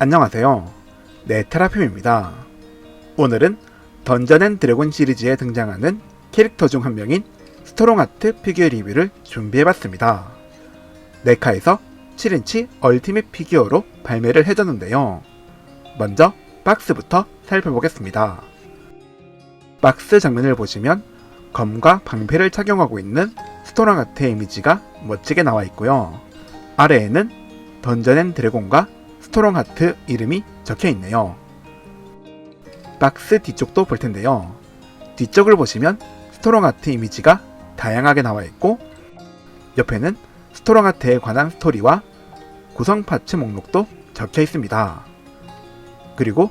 안녕하세요. 네테라핌입니다. 오늘은 던전 앤 드래곤 시리즈에 등장하는 캐릭터 중 한 명인 스토롱하트 피규어 리뷰를 준비해봤습니다. 네카에서 7인치 얼티밋 피규어로 발매를 해줬는데요. 먼저 박스부터 살펴보겠습니다. 박스 정면을 보시면 검과 방패를 착용하고 있는 스토롱하트의 이미지가 멋지게 나와 있고요. 아래에는 던전 앤 드래곤과 스토롱하트 이름이 적혀 있네요. 박스 뒤쪽도 볼 텐데요. 뒤쪽을 보시면 스토롱하트 이미지가 다양하게 나와 있고, 옆에는 스토롱하트에 관한 스토리와 구성 파츠 목록도 적혀 있습니다. 그리고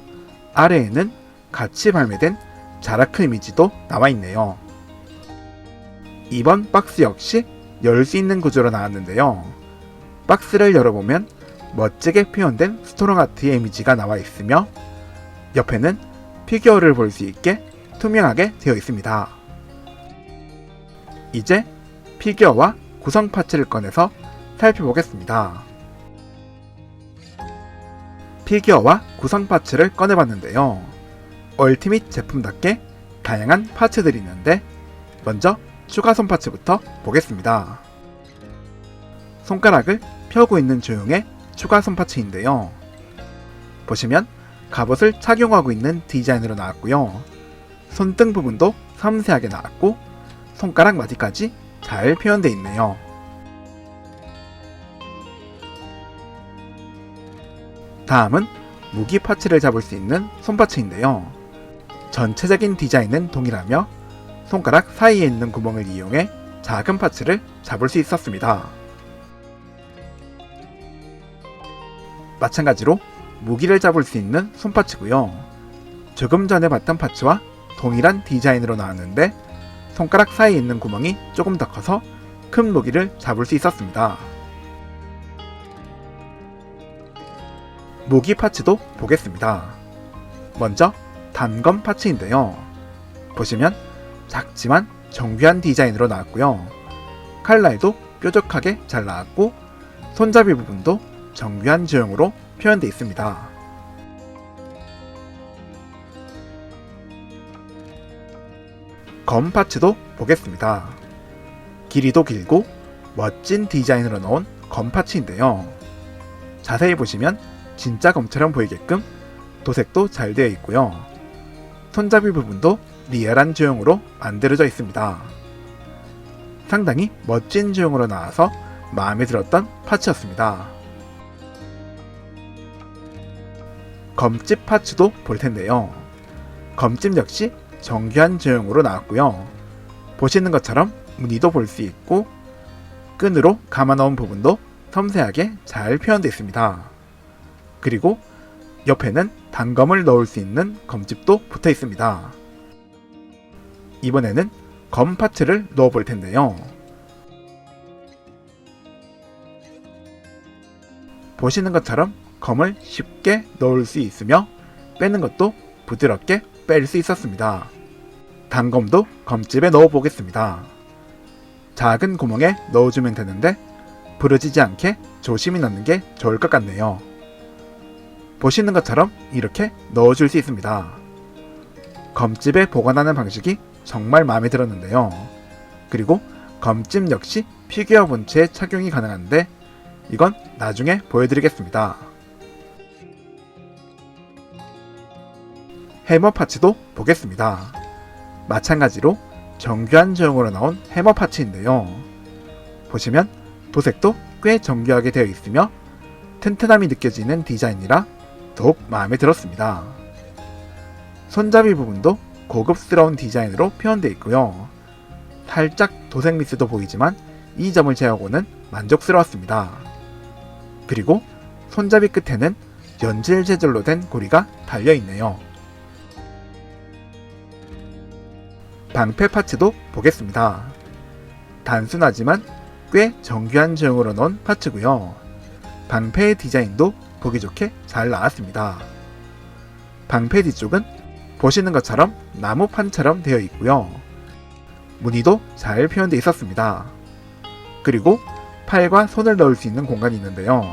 아래에는 같이 발매된 자라크 이미지도 나와 있네요. 이번 박스 역시 열 수 있는 구조로 나왔는데요. 박스를 열어보면 멋지게 표현된 스토롱하트의 이미지가 나와 있으며, 옆에는 피규어를 볼 수 있게 투명하게 되어 있습니다. 이제 피규어와 구성 파츠를 꺼내서 살펴보겠습니다. 피규어와 구성 파츠를 꺼내봤는데요. 얼티밋 제품답게 다양한 파츠들이 있는데, 먼저 추가 손 파츠부터 보겠습니다. 손가락을 펴고 있는 조형의 추가 손 파츠인데요. 보시면 갑옷을 착용하고 있는 디자인으로 나왔고요. 손등 부분도 섬세하게 나왔고, 손가락 마디까지 잘 표현되어 있네요. 다음은 무기 파츠를 잡을 수 있는 손파츠인데요. 전체적인 디자인은 동일하며 손가락 사이에 있는 구멍을 이용해 작은 파츠를 잡을 수 있었습니다. 마찬가지로 무기를 잡을 수 있는 손파츠고요. 조금 전에 봤던 파츠와 동일한 디자인으로 나왔는데, 손가락 사이에 있는 구멍이 조금 더 커서 큰 무기를 잡을 수 있었습니다. 무기 파츠도 보겠습니다. 먼저 단검 파츠인데요. 보시면 작지만 정교한 디자인으로 나왔고요. 칼날도 뾰족하게 잘 나왔고, 손잡이 부분도 정교한 조형으로 표현되어 있습니다. 검 파츠도 보겠습니다. 길이도 길고 멋진 디자인으로 나온 검 파츠인데요. 자세히 보시면 진짜 검처럼 보이게끔 도색도 잘 되어 있고요. 손잡이 부분도 리얼한 조형으로 만들어져 있습니다. 상당히 멋진 조형으로 나와서 마음에 들었던 파츠였습니다. 검집 파츠도 볼 텐데요. 검집 역시 정교한 조형으로 나왔고요. 보시는 것처럼 무늬도 볼 수 있고, 끈으로 감아 넣은 부분도 섬세하게 잘 표현되어 있습니다. 그리고 옆에는 단검을 넣을 수 있는 검집도 붙어 있습니다. 이번에는 검 파츠를 넣어 볼 텐데요. 보시는 것처럼 검을 쉽게 넣을 수 있으며, 빼는 것도 부드럽게 뺄 수 있었습니다. 단검도 검집에 넣어 보겠습니다. 작은 구멍에 넣어주면 되는데 부러지지 않게 조심히 넣는 게 좋을 것 같네요. 보시는 것처럼 이렇게 넣어줄 수 있습니다. 검집에 보관하는 방식이 정말 마음에 들었는데요. 그리고 검집 역시 피규어 본체에 착용이 가능한데, 이건 나중에 보여드리겠습니다. 해머 파츠도 보겠습니다. 마찬가지로 정교한 조형으로 나온 해머 파츠인데요. 보시면 도색도 꽤 정교하게 되어 있으며 튼튼함이 느껴지는 디자인이라 더욱 마음에 들었습니다. 손잡이 부분도 고급스러운 디자인으로 표현되어 있고요. 살짝 도색 미스도 보이지만 이 점을 제외하고는 만족스러웠습니다. 그리고 손잡이 끝에는 연질 재질로 된 고리가 달려있네요. 방패 파츠도 보겠습니다. 단순하지만 꽤 정교한 조형으로 넣은 파츠고요. 방패의 디자인도 보기 좋게 잘 나왔습니다. 방패 뒤쪽은 보시는 것처럼 나무판처럼 되어 있고요. 무늬도 잘 표현되어 있었습니다. 그리고 팔과 손을 넣을 수 있는 공간이 있는데요.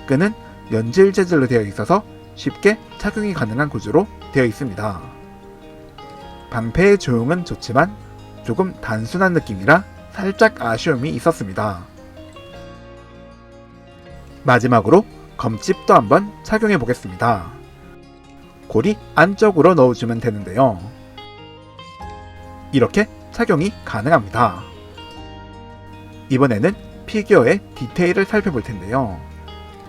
끈은 연질 재질로 되어 있어서 쉽게 착용이 가능한 구조로 되어 있습니다. 방패의 조형은 좋지만 조금 단순한 느낌이라 살짝 아쉬움이 있었습니다. 마지막으로 검집도 한번 착용해 보겠습니다. 고리 안쪽으로 넣어주면 되는데요. 이렇게 착용이 가능합니다. 이번에는 피규어의 디테일을 살펴볼 텐데요.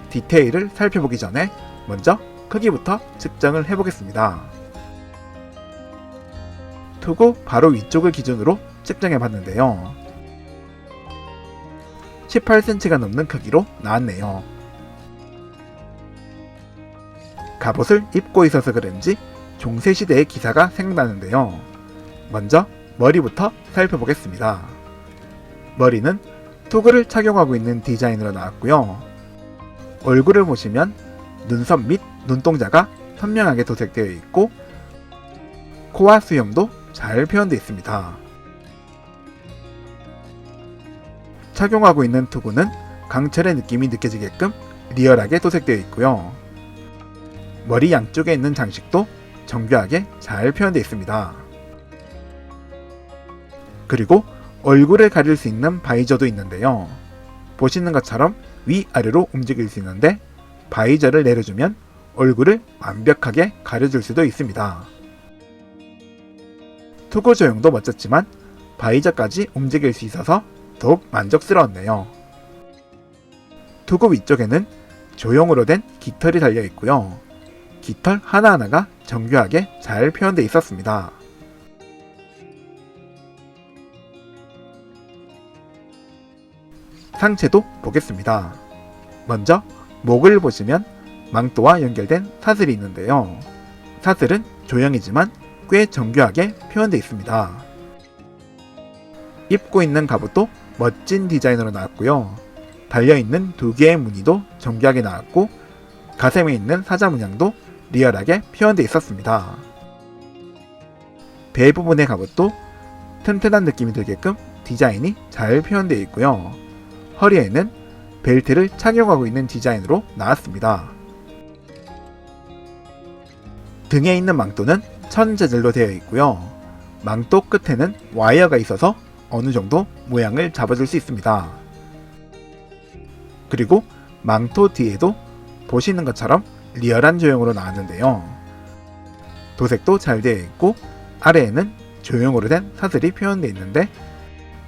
디테일을 살펴보기 전에 먼저 크기부터 측정을 해보겠습니다. 투구 바로 위쪽을 기준으로 측정해 봤는데요. 18cm가 넘는 크기로 나왔네요. 갑옷을 입고 있어서 그런지 중세시대의 기사가 생각나는데요. 먼저 머리부터 살펴보겠습니다. 머리는 투구를 착용하고 있는 디자인으로 나왔고요. 얼굴을 보시면 눈썹 및 눈동자가 선명하게 도색되어 있고 코와 수염도 잘 표현되어 있습니다. 착용하고 있는 투구는 강철의 느낌이 느껴지게끔 리얼하게 도색되어 있고요. 머리 양쪽에 있는 장식도 정교하게 잘 표현되어 있습니다. 그리고 얼굴을 가릴 수 있는 바이저도 있는데요. 보시는 것처럼 위아래로 움직일 수 있는데 바이저를 내려주면 얼굴을 완벽하게 가려줄 수도 있습니다. 투구 조형도 멋졌지만 바이저까지 움직일 수 있어서 더욱 만족스러웠네요. 투구 위쪽에는 조형으로 된 깃털이 달려 있고요. 깃털 하나하나가 정교하게 잘 표현되어 있었습니다. 상체도 보겠습니다. 먼저 목을 보시면 망토와 연결된 사슬이 있는데요. 사슬은 조형이지만 꽤 정교하게 표현되어 있습니다. 입고 있는 갑옷도 멋진 디자인으로 나왔고요. 달려있는 두 개의 무늬도 정교하게 나왔고 가슴에 있는 사자 문양도 리얼하게 표현되어 있었습니다. 배 부분의 갑옷도 튼튼한 느낌이 들게끔 디자인이 잘 표현되어 있고요. 허리에는 벨트를 착용하고 있는 디자인으로 나왔습니다. 등에 있는 망토는 천 재질로 되어 있고요. 망토 끝에는 와이어가 있어서 어느 정도 모양을 잡아줄 수 있습니다. 그리고 망토 뒤에도 보시는 것처럼 리얼한 조형으로 나왔는데요. 도색도 잘 되어 있고 아래에는 조형으로 된 사슬이 표현되어 있는데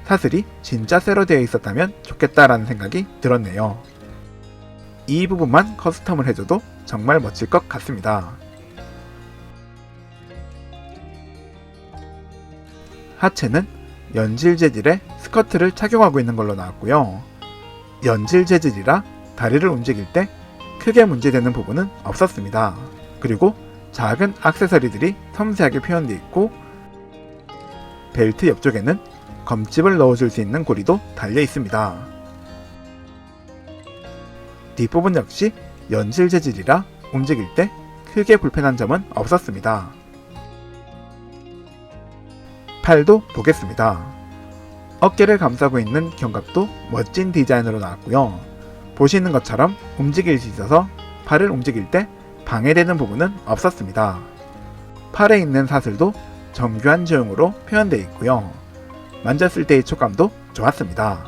사슬이 진짜 쇠로 되어 있었다면 좋겠다라는 생각이 들었네요. 이 부분만 커스텀을 해줘도 정말 멋질 것 같습니다. 하체는 연질 재질의 스커트를 착용하고 있는 걸로 나왔고요. 연질 재질이라 다리를 움직일 때 크게 문제되는 부분은 없었습니다. 그리고 작은 액세서리들이 섬세하게 표현되어 있고 벨트 옆쪽에는 검집을 넣어줄 수 있는 고리도 달려 있습니다. 뒷부분 역시 연질 재질이라 움직일 때 크게 불편한 점은 없었습니다. 팔도 보겠습니다. 어깨를 감싸고 있는 견갑도 멋진 디자인으로 나왔고요. 보시는 것처럼 움직일 수 있어서 팔을 움직일 때 방해되는 부분은 없었습니다. 팔에 있는 사슬도 정교한 조형으로 표현되어 있고요. 만졌을 때의 촉감도 좋았습니다.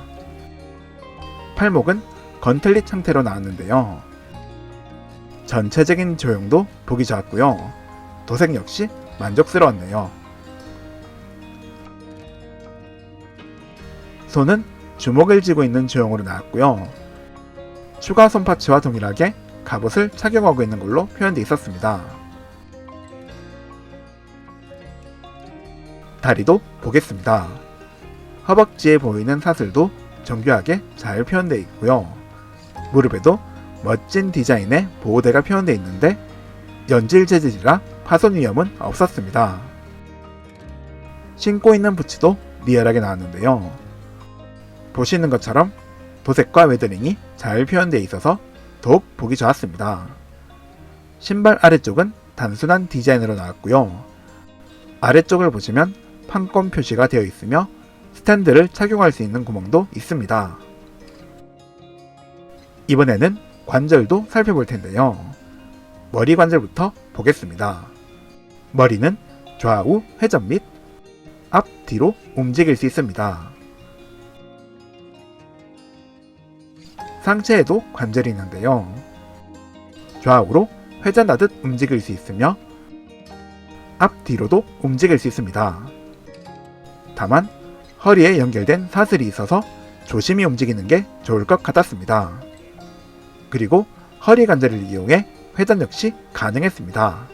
팔목은 건틀릿 형태로 나왔는데요. 전체적인 조형도 보기 좋았고요. 도색 역시 만족스러웠네요. 손은 주먹을 쥐고 있는 조형으로 나왔고요. 추가 손파츠와 동일하게 갑옷을 착용하고 있는 걸로 표현되어 있었습니다. 다리도 보겠습니다. 허벅지에 보이는 사슬도 정교하게 잘 표현되어 있고요. 무릎에도 멋진 디자인의 보호대가 표현되어 있는데 연질 재질이라 파손 위험은 없었습니다. 신고 있는 부츠도 리얼하게 나왔는데요. 보시는 것처럼 도색과 웨더링이 잘 표현되어 있어서 더욱 보기 좋았습니다. 신발 아래쪽은 단순한 디자인으로 나왔고요. 아래쪽을 보시면 판권 표시가 되어 있으며 스탠드를 착용할 수 있는 구멍도 있습니다. 이번에는 관절도 살펴볼 텐데요. 머리 관절부터 보겠습니다. 머리는 좌우 회전 및 앞, 뒤로 움직일 수 있습니다. 상체에도 관절이 있는데요. 좌우로 회전하듯 움직일 수 있으며 앞, 뒤로도 움직일 수 있습니다. 다만 허리에 연결된 사슬이 있어서 조심히 움직이는 게 좋을 것 같았습니다. 그리고 허리 관절을 이용해 회전 역시 가능했습니다.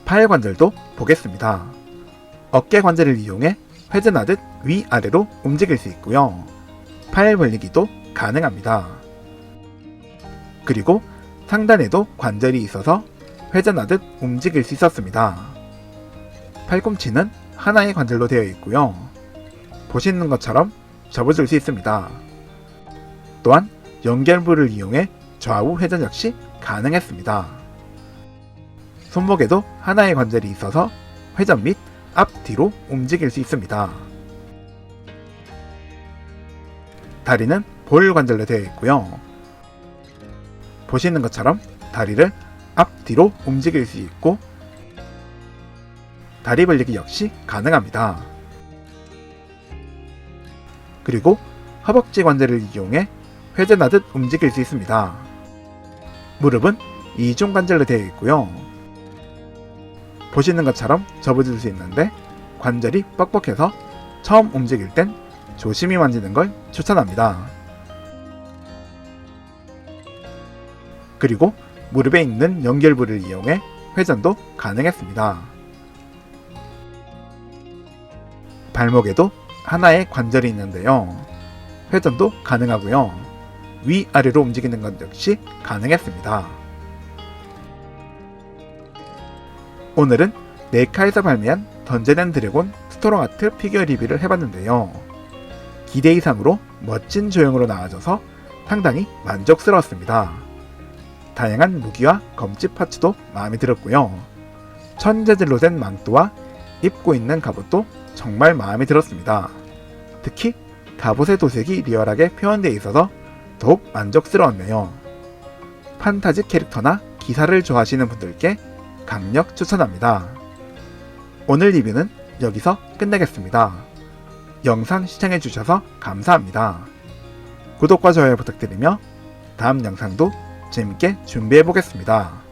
팔 관절도 보겠습니다. 어깨 관절을 이용해 회전하듯 위아래로 움직일 수 있고요. 팔 벌리기도 가능합니다. 그리고 상단에도 관절이 있어서 회전하듯 움직일 수 있었습니다. 팔꿈치는 하나의 관절로 되어 있고요. 보시는 것처럼 접어줄 수 있습니다. 또한 연결부를 이용해 좌우 회전 역시 가능했습니다. 손목에도 하나의 관절이 있어서 회전 및 앞뒤로 움직일 수 있습니다. 다리는 볼 관절로 되어 있고요. 보시는 것처럼 다리를 앞뒤로 움직일 수 있고 다리 벌리기 역시 가능합니다. 그리고 허벅지 관절을 이용해 회전하듯 움직일 수 있습니다. 무릎은 이중 관절로 되어 있고요. 보시는 것처럼 접어줄 수 있는데 관절이 뻑뻑해서 처음 움직일 땐 조심히 만지는 걸 추천합니다. 그리고 무릎에 있는 연결부를 이용해 회전도 가능했습니다. 발목에도 하나의 관절이 있는데요. 회전도 가능하고요. 위아래로 움직이는 것 역시 가능했습니다. 오늘은 네카에서 발매한 던전 앤 드래곤 스토롱 아트 피규어 리뷰를 해봤는데요. 기대 이상으로 멋진 조형으로 나와줘서 상당히 만족스러웠습니다. 다양한 무기와 검지 파츠도 마음에 들었고요. 천재질로 된 망토와 입고 있는 갑옷도 정말 마음에 들었습니다. 특히 갑옷의 도색이 리얼하게 표현되어 있어서 더욱 만족스러웠네요. 판타지 캐릭터나 기사를 좋아하시는 분들께 강력 추천합니다. 오늘 리뷰는 여기서 끝내겠습니다. 영상 시청해주셔서 감사합니다. 구독과 좋아요 부탁드리며 다음 영상도 재밌게 준비해보겠습니다.